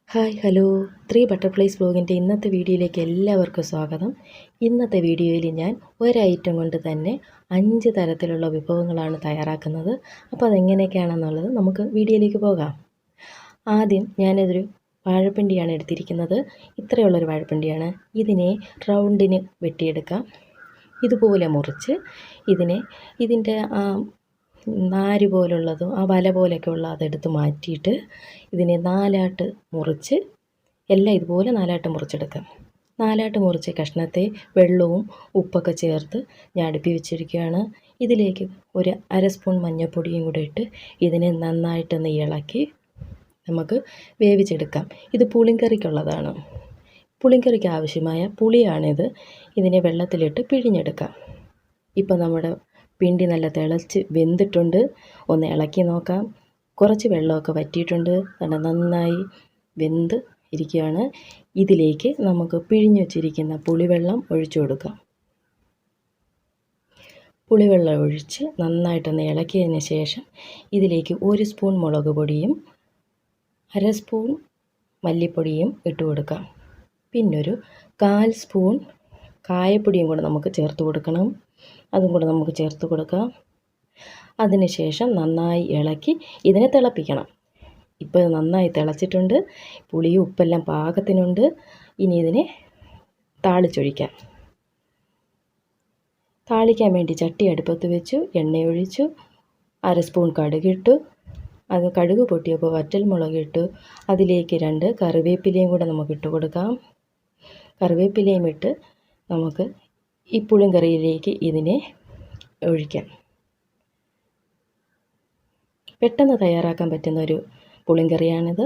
Hello 3 butterflies വ്ലോഗിൻ്റെ ഇന്നത്തെ വീഡിയോയിലേക്ക് എല്ലാവർക്കും സ്വാഗതം. ഇന്നത്തെ വീഡിയോയിൽ ഞാൻ ഒരൈറ്റം കൊണ്ട് തന്നെ 5 തരത്തിലുള്ള വിഭവങ്ങളാണ് തയ്യാറാക്കുന്നത്. അപ്പോൾ അതെങ്ങനെയൊക്കെയാണെന്നുള്ളത് നമുക്ക് വീഡിയോയിലേക്ക് പോകാം. ആദ്യം ഞാനതൊരു വാഴപ്പിണ്ടിയാണ് എടുത്തിരിക്കുന്നത്. ഇത്രയുള്ളൊരു വാഴപ്പിണ്ടിയാണ്. ഇതിനെ റൗണ്ടിന് വെട്ടിയെടുക്കാം. ഇതുപോലെ മുറിച്ച് ഇതിൻ്റെ നാര് പോലുള്ളതും വല പോലെയൊക്കെ ഉള്ള അതെടുത്ത് മാറ്റിയിട്ട് ഇതിനെ നാലായിട്ട് മുറിച്ച് എല്ലാം ഇതുപോലെ നാലായിട്ട് മുറിച്ചെടുക്കാം. നാലായിട്ട് മുറിച്ച കഷ്ണത്തെ വെള്ളവും ഉപ്പൊക്കെ ചേർത്ത് ഞാൻ അടുപ്പി വെച്ചിരിക്കുകയാണ്. ഇതിലേക്ക് ഒരു അര സ്പൂൺ മഞ്ഞൾപ്പൊടിയും കൂടെ ഇട്ട് ഇതിനെ നന്നായിട്ടൊന്ന് ഇളക്കി നമുക്ക് വേവിച്ചെടുക്കാം. ഇത് പുളിങ്കറിക്കുള്ളതാണ്. പുളിങ്കറിക്ക് ആവശ്യമായ പുളിയാണിത്. ഇതിനെ വെള്ളത്തിലിട്ട് പിഴിഞ്ഞെടുക്കാം. ഇപ്പം നമ്മുടെ പിണ്ടി നല്ല തിളച്ച് വെന്തിട്ടുണ്ട്. ഒന്ന് ഇളക്കി നോക്കാം. കുറച്ച് വെള്ളമൊക്കെ വറ്റിയിട്ടുണ്ട്. നന്നായി വെന്ത് ഇരിക്കുകയാണ്. ഇതിലേക്ക് നമുക്ക് പിഴിഞ്ഞ് വെച്ചിരിക്കുന്ന പുളിവെള്ളം ഒഴിച്ചു കൊടുക്കാം. പുളിവെള്ളം ഒഴിച്ച് നന്നായിട്ടൊന്ന് ഇളക്കിയതിന് ശേഷം ഇതിലേക്ക് 1 സ്പൂൺ മുളക് പൊടിയും 1/2 സ്പൂൺ മല്ലിപ്പൊടിയും ഇട്ട് കൊടുക്കാം. പിന്നൊരു 1/4 സ്പൂൺ കായപ്പൊടിയും കൂടെ നമുക്ക് ചേർത്ത് കൊടുക്കണം. അതും കൂടെ നമുക്ക് ചേർത്ത് കൊടുക്കാം. അതിനുശേഷം നന്നായി ഇളക്കി ഇതിനെ തിളപ്പിക്കണം. ഇപ്പോൾ നന്നായി തിളച്ചിട്ടുണ്ട്. പുളിയും ഉപ്പെല്ലാം പാകത്തിനുണ്ട്. ഇനി ഇതിനെ താളിച്ചൊഴിക്കാം. താളിക്കാൻ വേണ്ടി ചട്ടി അടുപ്പത്ത് വെച്ചു. എണ്ണയൊഴിച്ചു. 1/2 സ്പൂൺ കടുകിട്ടു. അത് കടുക് പൊട്ടിയപ്പോൾ വറ്റൽമുളകിട്ടു. അതിലേക്ക് 2 കറിവേപ്പിലയും കൂടെ നമുക്ക് ഇട്ട് കൊടുക്കാം. കറിവേപ്പിലയും ഇട്ട് നമുക്ക് ഈ പുളിങ്കറിയിലേക്ക് ഇതിനെ ഒഴിക്കാം. പെട്ടെന്ന് തയ്യാറാക്കാൻ പറ്റുന്നൊരു പുളിങ്കറിയാണിത്.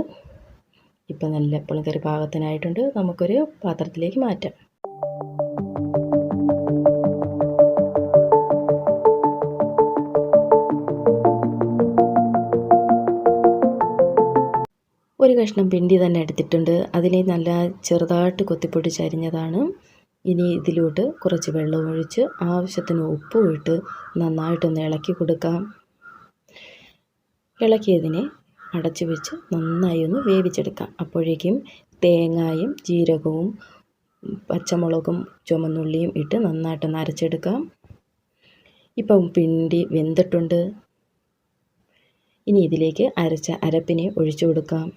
ഇപ്പം നല്ല പുളിങ്കറി പാകത്തിനായിട്ടുണ്ട്. നമുക്കൊരു പാത്രത്തിലേക്ക് മാറ്റാം. ഒരു കഷ്ണം പിണ്ടി തന്നെ എടുത്തിട്ടുണ്ട്. അതിനെ നല്ല ചെറുതായിട്ട് കൊത്തിപ്പൊടിച്ചരിഞ്ഞതാണ്. ഇനി ഇതിലോട്ട് കുറച്ച് വെള്ളം ഒഴിച്ച് ആവശ്യത്തിന് ഉപ്പും ഇട്ട് നന്നായിട്ടൊന്ന് ഇളക്കി കൊടുക്കാം. ഇളക്കിയതിനെ അടച്ചു വെച്ച് നന്നായി ഒന്ന് വേവിച്ചെടുക്കാം. അപ്പോഴേക്കും തേങ്ങയും ജീരകവും പച്ചമുളകും ചുവന്നുള്ളിയും ഇട്ട് നന്നായിട്ടൊന്ന് അരച്ചെടുക്കാം. ഇപ്പം പിണ്ടി വെന്തിട്ടുണ്ട്. ഇനി ഇതിലേക്ക് അരച്ച അരപ്പിനെ ഒഴിച്ചു കൊടുക്കാം.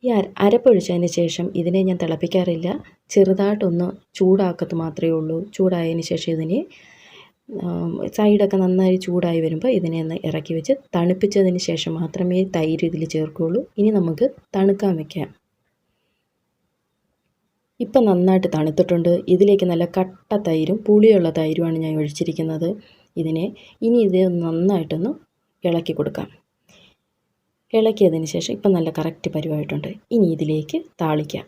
ഈ അരപ്പൊഴിച്ചതിന് ശേഷം ഇതിനെ ഞാൻ തിളപ്പിക്കാറില്ല. ചെറുതായിട്ടൊന്ന് ചൂടാക്കത്ത് മാത്രമേ ഉള്ളൂ. ചൂടായതിന് ശേഷം ഇതിനെ സൈഡൊക്കെ നന്നായി ചൂടായി വരുമ്പോൾ ഇതിനെ ഒന്ന് ഇറക്കി വെച്ച് തണുപ്പിച്ചതിന് ശേഷം മാത്രമേ തൈര് ഇതിൽ ചേർക്കുകയുള്ളൂ. ഇനി നമുക്ക് തണുക്കാൻ വയ്ക്കാം. ഇപ്പം നന്നായിട്ട് തണുത്തിട്ടുണ്ട്. ഇതിലേക്ക് നല്ല കട്ട തൈരും പുളിയുള്ള തൈരുമാണ് ഞാൻ ഒഴിച്ചിരിക്കുന്നത്. ഇനി ഇത് നന്നായിട്ടൊന്ന് ഇളക്കി കൊടുക്കാം. ഇളക്കിയതിന് ശേഷം ഇപ്പം നല്ല കറക്റ്റ് പരുവായിട്ടുണ്ട്. ഇനി ഇതിലേക്ക് താളിക്കാം.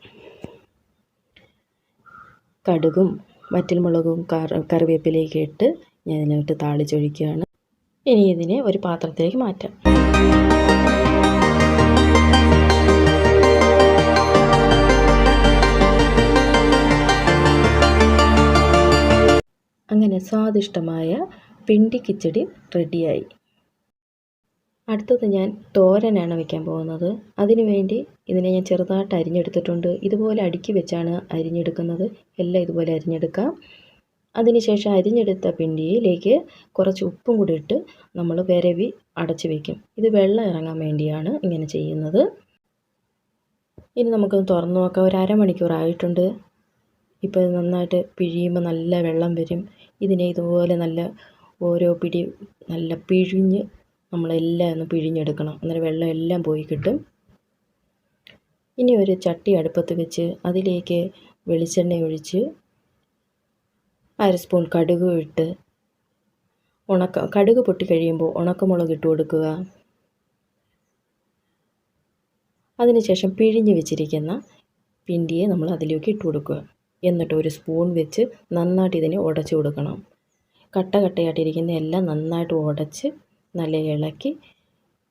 കടുകും വറ്റൽമുളകും കറിവേപ്പിലേക്ക് ഇട്ട് ഞാൻ ഇതിനകത്ത് താളിച്ചൊഴിക്കുകയാണ്. ഇനി ഇതിനെ ഒരു പാത്രത്തിലേക്ക് മാറ്റാം. അങ്ങനെ സ്വാദിഷ്ടമായ പിണ്ടി കിച്ചടി റെഡിയായി. അടുത്തത് ഞാൻ തോരനാണ് വയ്ക്കാൻ പോകുന്നത്. അതിനുവേണ്ടി ഇതിനെ ഞാൻ ചെറുതായിട്ട് അരിഞ്ഞെടുത്തിട്ടുണ്ട്. ഇതുപോലെ അടുക്കി വെച്ചാണ് അരിഞ്ഞെടുക്കുന്നത്. എല്ലാം ഇതുപോലെ അരിഞ്ഞെടുക്കാം. അതിനുശേഷം അരിഞ്ഞെടുത്ത പിണ്ടിയിലേക്ക് കുറച്ച് ഉപ്പും കൂടി ഇട്ട് നമ്മൾ വിരവി അടച്ചു വയ്ക്കും. ഇത് വെള്ളം ഇറങ്ങാൻ വേണ്ടിയാണ് ഇങ്ങനെ ചെയ്യുന്നത്. ഇനി നമുക്കൊന്ന് തുറന്നു നോക്കാം. ഒരു അരമണിക്കൂറായിട്ടുണ്ട്. ഇപ്പോൾ ഇത് നന്നായിട്ട് പിഴിയുമ്പോൾ നല്ല വെള്ളം വരും. ഇതിനെ ഇതുപോലെ നല്ല ഓരോ പിടി നല്ല പിഴിഞ്ഞ് നമ്മളെല്ലാം ഒന്ന് പിഴിഞ്ഞെടുക്കണം. അന്നേരം വെള്ളം എല്ലാം പോയി കിട്ടും. ഇനി ഒരു ചട്ടി അടുപ്പത്ത് വെച്ച് അതിലേക്ക് വെളിച്ചെണ്ണ ഒഴിച്ച് 1/2 സ്പൂൺ കടുക് ഇട്ട് കടുക് പൊട്ടിക്കഴിയുമ്പോൾ ഉണക്കമുളക് ഇട്ട് കൊടുക്കുക. അതിനുശേഷം പിഴിഞ്ഞ് വെച്ചിരിക്കുന്ന പിണ്ടിയെ നമ്മൾ അതിലേക്ക് ഇട്ട് കൊടുക്കുക. എന്നിട്ട് 1 സ്പൂൺ വെച്ച് നന്നായിട്ട് ഇതിനെ ഉടച്ചു കൊടുക്കണം. കട്ടയായിട്ടിരിക്കുന്ന എല്ലാം നന്നായിട്ട് ഉടച്ച് നല്ല ഇളക്കി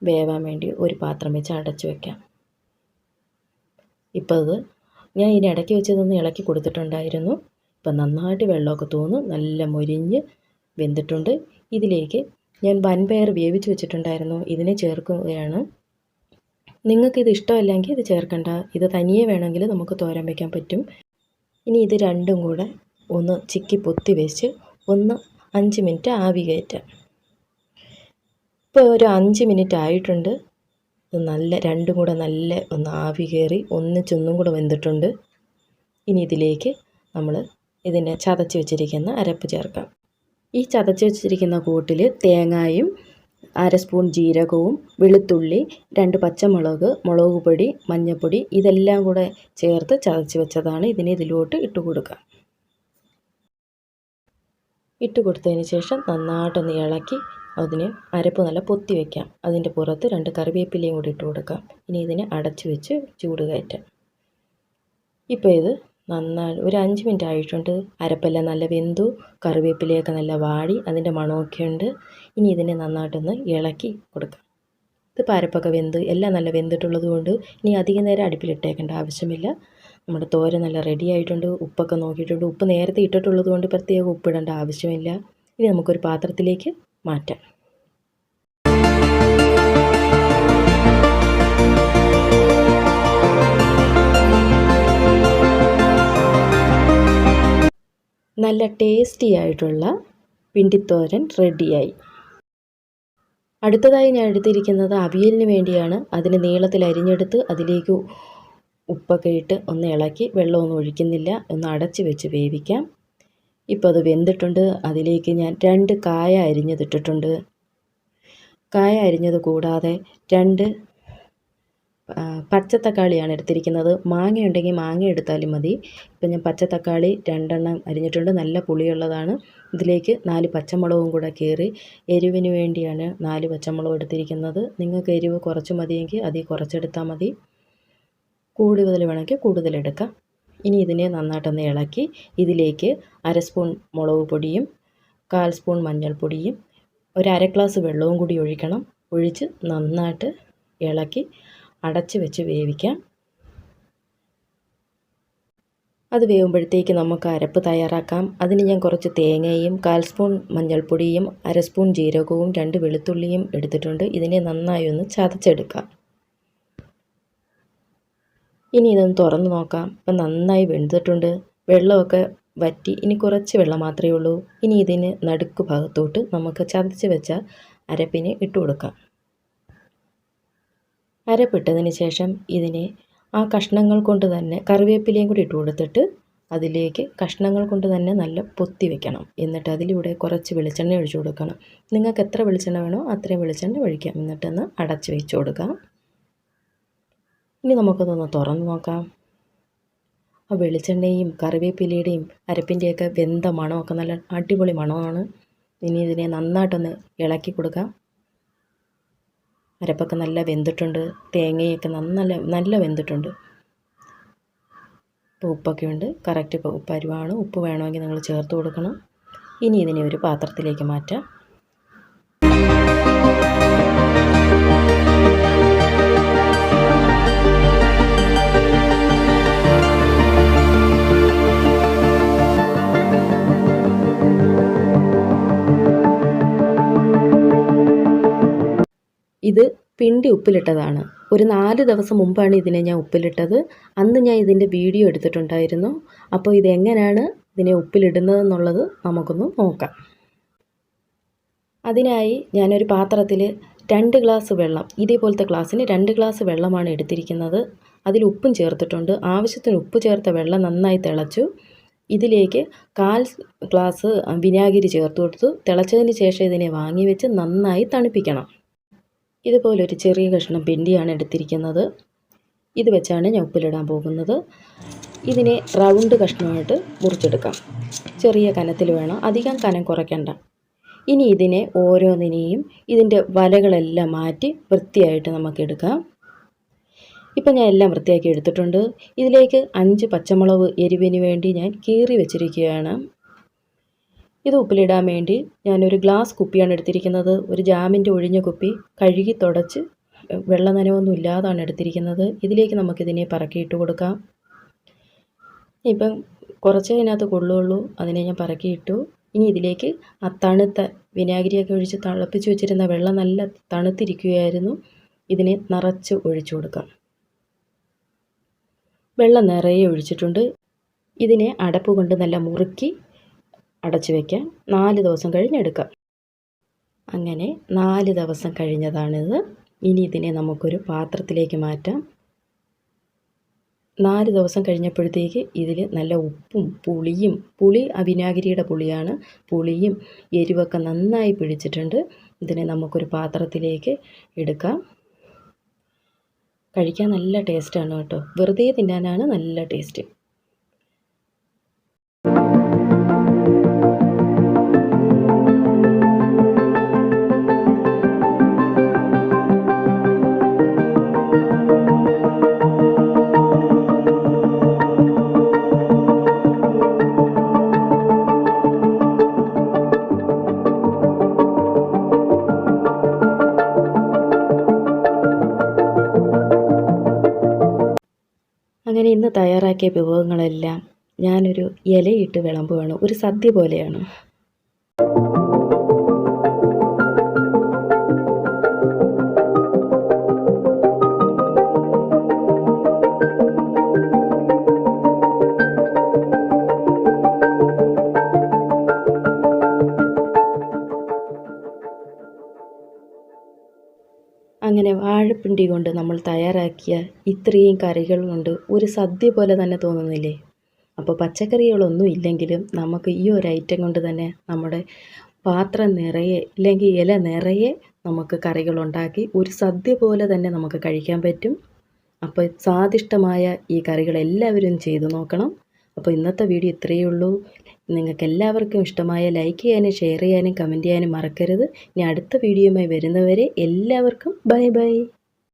വേവാൻ വേണ്ടി ഒരു പാത്രം വെച്ച് അടച്ചു വയ്ക്കാം. ഇപ്പോൾ ഞാൻ ഇതിന് ഇടയ്ക്ക് വെച്ചതൊന്ന് ഇളക്കി കൊടുത്തിട്ടുണ്ടായിരുന്നു. ഇപ്പം നന്നായിട്ട് വെള്ളമൊക്കെ തോന്നും. നല്ല മൊരിഞ്ഞ് വെന്തിട്ടുണ്ട്. ഇതിലേക്ക് ഞാൻ വൻപയർ വേവിച്ച് വെച്ചിട്ടുണ്ടായിരുന്നു. ഇതിനെ ചേർക്കുകയാണ്. നിങ്ങൾക്കിത് ഇഷ്ടമല്ലെങ്കിൽ ഇത് ചേർക്കണ്ട. ഇത് തനിയെ വേണമെങ്കിൽ നമുക്ക് തോരൻ വയ്ക്കാൻ പറ്റും. ഇനി ഇത് രണ്ടും കൂടെ ഒന്ന് ചിക്കി പൊത്തി വെച്ച് ഒന്ന് 5 മിനിറ്റ് ആവി കയറ്റാം. ഇപ്പോൾ ഒരു 5 മിനിറ്റ് ആയിട്ടുണ്ട്. രണ്ടും കൂടെ നല്ല ഒന്ന് ആവി കയറി ഒന്നിച്ചൊന്നും കൂടെ വെന്തിട്ടുണ്ട്. ഇനി ഇതിലേക്ക് നമ്മൾ ഇതിനെ ചതച്ച് വെച്ചിരിക്കുന്ന അരപ്പ് ചേർക്കാം. ഈ ചതച്ച് വെച്ചിരിക്കുന്ന കൂട്ടിൽ തേങ്ങയും 1/2 സ്പൂൺ ജീരകവും വെളുത്തുള്ളി 2 പച്ചമുളക് മുളക് പൊടി മഞ്ഞൾപ്പൊടി ഇതെല്ലാം കൂടെ ചേർത്ത് ചതച്ച് വെച്ചതാണ്. ഇതിനെ ഇതിലോട്ട് ഇട്ട് കൊടുക്കാം. ഇട്ട് കൊടുത്തതിന് ശേഷം നന്നായിട്ടൊന്ന് ഇളക്കി അതിന് അരപ്പ് നല്ല പൊത്തി വയ്ക്കാം. അതിൻ്റെ പുറത്ത് 2 കറിവേപ്പിലയും കൂടി ഇട്ട് കൊടുക്കാം. ഇനി ഇതിനെ അടച്ച് വെച്ച് ചൂട് കയറ്റാം. ഇപ്പോൾ ഇത് നന്നായി ഒരു 5 മിനിറ്റ് ആയിട്ടുണ്ട്. അരപ്പെല്ലാം നല്ല വെന്തു, കറിവേപ്പിലയൊക്കെ നല്ല വാടി അതിൻ്റെ മണമൊക്കെ ഉണ്ട്. ഇനി ഇതിനെ നന്നായിട്ടൊന്ന് ഇളക്കി കൊടുക്കാം. ഇതിപ്പോൾ അരപ്പൊക്കെ വെന്ത് എല്ലാം നല്ല വെന്തിട്ടുള്ളത് കൊണ്ട് ഇനി അധികം നേരം അടുപ്പിലിട്ടേക്കേണ്ട ആവശ്യമില്ല. നമ്മുടെ തോരൻ നല്ല റെഡി ആയിട്ടുണ്ട്. ഉപ്പൊക്കെ നോക്കിയിട്ടുണ്ട്. ഉപ്പ് നേരത്തെ ഇട്ടിട്ടുള്ളത് കൊണ്ട് പ്രത്യേകം ഉപ്പിടേണ്ട ആവശ്യമില്ല. ഇനി നമുക്കൊരു പാത്രത്തിലേക്ക് മാറ്റാം. നല്ല ടേസ്റ്റി ആയിട്ടുള്ള പിണ്ടിത്തോരൻ റെഡിയായി. അടുത്തതായി ഞാൻ എടുത്തിരിക്കുന്നത് അവിയലിന് വേണ്ടിയാണ്. അതിന് നീളത്തിൽ അരിഞ്ഞെടുത്ത് അതിലേക്ക് ഉപ്പൊക്കെ ഇട്ട് ഒന്ന് ഇളക്കി വെള്ളമൊന്നും ഒഴിക്കുന്നില്ല, ഒന്ന് അടച്ച് വെച്ച് വേവിക്കാം. ഇപ്പോൾ അത് വെന്തിട്ടുണ്ട്. അതിലേക്ക് ഞാൻ 2 കായ അരിഞ്ഞതിട്ടിട്ടുണ്ട്. കായ അരിഞ്ഞത് കൂടാതെ 2 പച്ചത്തക്കാളിയാണ് എടുത്തിരിക്കുന്നത്. മാങ്ങ ഉണ്ടെങ്കിൽ മാങ്ങ എടുത്താലും മതി. ഇപ്പം ഞാൻ പച്ചത്തക്കാളി 2 എണ്ണം അരിഞ്ഞിട്ടുണ്ട്. നല്ല പുളിയുള്ളതാണ്. ഇതിലേക്ക് 4 പച്ചമുളകും കൂടെ കീറി എരിവിന് വേണ്ടിയാണ് 4 പച്ചമുളക് എടുത്തിരിക്കുന്നത്. നിങ്ങൾക്ക് എരിവ് കുറച്ച് മതിയെങ്കിൽ അതിൽ കുറച്ചെടുത്താൽ മതി. കൂടുതൽ വേണമെങ്കിൽ കൂടുതലെടുക്കാം. ഇനി ഇതിനെ നന്നായിട്ടൊന്ന് ഇളക്കി ഇതിലേക്ക് 1/2 സ്പൂൺ മുളക് പൊടിയും 1/4 സ്പൂൺ മഞ്ഞൾപ്പൊടിയും ഒരു 1/2 ഗ്ലാസ് വെള്ളവും കൂടി ഒഴിക്കണം. ഒഴിച്ച് നന്നായിട്ട് ഇളക്കി അടച്ച് വെച്ച് വേവിക്കാം. അത് വേവുമ്പോഴത്തേക്ക് നമുക്ക് അരപ്പ് തയ്യാറാക്കാം. അതിന് ഞാൻ കുറച്ച് തേങ്ങയും 1/4 സ്പൂൺ മഞ്ഞൾപ്പൊടിയും 1/2 സ്പൂൺ ജീരകവും 2 വെളുത്തുള്ളിയും എടുത്തിട്ടുണ്ട്. ഇതിനെ നന്നായി ഒന്ന് ചതച്ചെടുക്കാം. ഇനി ഇതൊന്ന് തുറന്ന് നോക്കാം. ഇപ്പം നന്നായി വെന്തിട്ടുണ്ട്. വെള്ളമൊക്കെ വറ്റി. ഇനി കുറച്ച് വെള്ളം മാത്രമേ ഉള്ളൂ. ഇനി ഇതിന് നടുക്ക് ഭാഗത്തോട്ട് നമുക്ക് ചതച്ച് വെച്ച അരപ്പിനെ ഇട്ട് കൊടുക്കാം. അരപ്പിട്ടതിന് ശേഷം ഇതിനെ ആ കഷ്ണങ്ങൾ കൊണ്ട് തന്നെ കറിവേപ്പിലയും കൂടി ഇട്ട് കൊടുത്തിട്ട് അതിലേക്ക് കഷ്ണങ്ങൾ കൊണ്ട് തന്നെ നല്ല പൊത്തി വെക്കണം. എന്നിട്ട് അതിലൂടെ കുറച്ച് വെളിച്ചെണ്ണ ഒഴിച്ചു കൊടുക്കണം. നിങ്ങൾക്ക് എത്ര വെളിച്ചെണ്ണ വേണോ അത്രയും വെളിച്ചെണ്ണ ഒഴിക്കാം. എന്നിട്ടൊന്ന് അടച്ച് വെച്ച് കൊടുക്കാം. ഇനി നമുക്കതൊന്ന് തുറന്ന് നോക്കാം. ആ വെളിച്ചെണ്ണയും കറിവേപ്പിലയുടെയും അരപ്പിൻ്റെയൊക്കെ വെന്ത മണമൊക്കെ നല്ല അടിപൊളി മണമാണ്. ഇനി ഇതിനെ നന്നായിട്ടൊന്ന് ഇളക്കി കൊടുക്കാം. അരപ്പൊക്കെ നല്ല വെന്തിട്ടുണ്ട്. തേങ്ങയൊക്കെ നല്ല വെന്തിട്ടുണ്ട്. ഇപ്പോൾ ഉപ്പൊക്കെ ഉണ്ട്. കറക്റ്റ് ഇപ്പോൾ പരുവാണ്. ഉപ്പ് വേണമെങ്കിൽ നിങ്ങൾ ചേർത്ത് കൊടുക്കണം. ഇനി ഇതിനെ ഒരു പാത്രത്തിലേക്ക് മാറ്റാം. ഇത് പിണ്ടി ഉപ്പിലിട്ടതാണ്. ഒരു 4 ദിവസം മുമ്പാണ് ഇതിനെ ഞാൻ ഉപ്പിലിട്ടത്. അന്ന് ഞാൻ ഇതിൻ്റെ വീഡിയോ എടുത്തിട്ടുണ്ടായിരുന്നു. അപ്പോൾ ഇതെങ്ങനെയാണ് ഇതിനെ ഉപ്പിലിടുന്നതെന്നുള്ളത് നമുക്കൊന്ന് നോക്കാം. അതിനായി ഞാനൊരു പാത്രത്തിൽ 2 ഗ്ലാസ് വെള്ളം, ഇതേപോലത്തെ ഗ്ലാസ്സിന് 2 ഗ്ലാസ് വെള്ളമാണ് എടുത്തിരിക്കുന്നത്. അതിൽ ഉപ്പും ചേർത്തിട്ടുണ്ട്. ആവശ്യത്തിന് ഉപ്പ് ചേർത്ത വെള്ളം നന്നായി തിളച്ചു. ഇതിലേക്ക് 1/4 ഗ്ലാസ് വിനാഗിരി ചേർത്ത് കൊടുത്തു. തിളച്ചതിന് ശേഷം ഇതിനെ വാങ്ങി വെച്ച് നന്നായി തണുപ്പിക്കണം. ഇതുപോലൊരു ചെറിയ കഷ്ണം പിണ്ടിയാണ് എടുത്തിരിക്കുന്നത്. ഇത് വെച്ചാണ് ഞാൻ ഉപ്പിലിടാൻ പോകുന്നത്. ഇതിനെ റൗണ്ട് കഷ്ണമായിട്ട് മുറിച്ചെടുക്കാം. ചെറിയ കനത്തിൽ വേണം, അധികം കനം കുറയ്ക്കണ്ട. ഇനി ഇതിനെ ഓരോന്നിനെയും ഇതിൻ്റെ വലകളെല്ലാം മാറ്റി വൃത്തിയായിട്ട് നമുക്കെടുക്കാം. ഇപ്പം ഞാൻ എല്ലാം വൃത്തിയാക്കി എടുത്തിട്ടുണ്ട്. ഇതിലേക്ക് 5 പച്ചമുളക് എരിവിന് വേണ്ടി ഞാൻ കീറി വെച്ചിരിക്കുകയാണ്. ഇത് ഉപ്പിലിടാൻ വേണ്ടി ഞാനൊരു ഗ്ലാസ് കുപ്പിയാണ് എടുത്തിരിക്കുന്നത്. ഒരു ജാമിൻ്റെ ഒഴിഞ്ഞ കുപ്പി കഴുകി തുടച്ച് വെള്ള നനവൊന്നും ഇല്ലാതാണ് എടുത്തിരിക്കുന്നത്. ഇതിലേക്ക് നമുക്കിതിനെ പറക്കിയിട്ട് കൊടുക്കാം. ഇപ്പം കുറച്ചേ ഇതിനകത്ത് കൊള്ളുള്ളൂ. അതിനെ ഞാൻ പറക്കിയിട്ടു. ഇനി ഇതിലേക്ക് ആ തണുത്ത വിനാഗിരിയൊക്കെ ഒഴിച്ച് തിളപ്പിച്ച് വെച്ചിരുന്ന വെള്ളം നല്ല തണുത്തിരിക്കുകയായിരുന്നു. ഇതിനെ നിറച്ച് ഒഴിച്ചു കൊടുക്കാം. വെള്ളം നിറയെ ഒഴിച്ചിട്ടുണ്ട്. ഇതിനെ അടപ്പ് കൊണ്ട് നല്ല മുറുക്കി അടച്ചു വയ്ക്കാം. 4 ദിവസം കഴിഞ്ഞെടുക്കാം. അങ്ങനെ 4 ദിവസം കഴിഞ്ഞതാണിത്. ഇനി ഇതിനെ നമുക്കൊരു പാത്രത്തിലേക്ക് മാറ്റാം. 4 ദിവസം കഴിഞ്ഞപ്പോഴത്തേക്ക് ഇതിൽ നല്ല ഉപ്പും പുളി വിനാഗിരിയുടെ പുളിയാണ്. പുളിയും എരിവൊക്കെ നന്നായി പിടിച്ചിട്ടുണ്ട്. ഇതിനെ നമുക്കൊരു പാത്രത്തിലേക്ക് എടുക്കാം. കഴിക്കാൻ നല്ല ടേസ്റ്റാണ് കേട്ടോ. വെറുതെ തിന്നാനാണ് നല്ല ടേസ്റ്റ്. അങ്ങനെ ഇന്ന് തയ്യാറാക്കിയ വിഭവങ്ങളെല്ലാം ഞാനൊരു ഇലയിട്ട് വിളമ്പുകയാണ്. ഒരു സദ്യ പോലെയാണ്. അങ്ങനെ വാഴപ്പിണ്ടി കൊണ്ട് നമ്മൾ തയ്യാറാക്കിയ ഇത്രയും കറികൾ കൊണ്ട് ഒരു സദ്യ പോലെ തന്നെ തോന്നുന്നില്ലേ? അപ്പോൾ പച്ചക്കറികളൊന്നും ഇല്ലെങ്കിലും നമുക്ക് ഈ ഒരു ഐറ്റം കൊണ്ട് തന്നെ നമ്മുടെ പാത്രം നിറയെ ഇല്ലെങ്കിൽ ഇല നിറയെ നമുക്ക് കറികളുണ്ടാക്കി ഒരു സദ്യ പോലെ തന്നെ നമുക്ക് കഴിക്കാൻ പറ്റും. അപ്പോൾ സ്വാദിഷ്ടമായ ഈ കറികൾ എല്ലാവരും ചെയ്തു നോക്കണം. അപ്പോൾ ഇന്നത്തെ വീഡിയോ ഇത്രയേ ഉള്ളൂ. നിങ്ങൾക്ക് എല്ലാവർക്കും ഇഷ്ടമായ ലൈക്ക് ചെയ്യാനും ഷെയർ ചെയ്യാനും കമൻറ്റ് ചെയ്യാനും മറക്കരുത്. ഇനി അടുത്ത വീഡിയോയുമായി വരുന്നവരെ എല്ലാവർക്കും ബൈ ബൈ.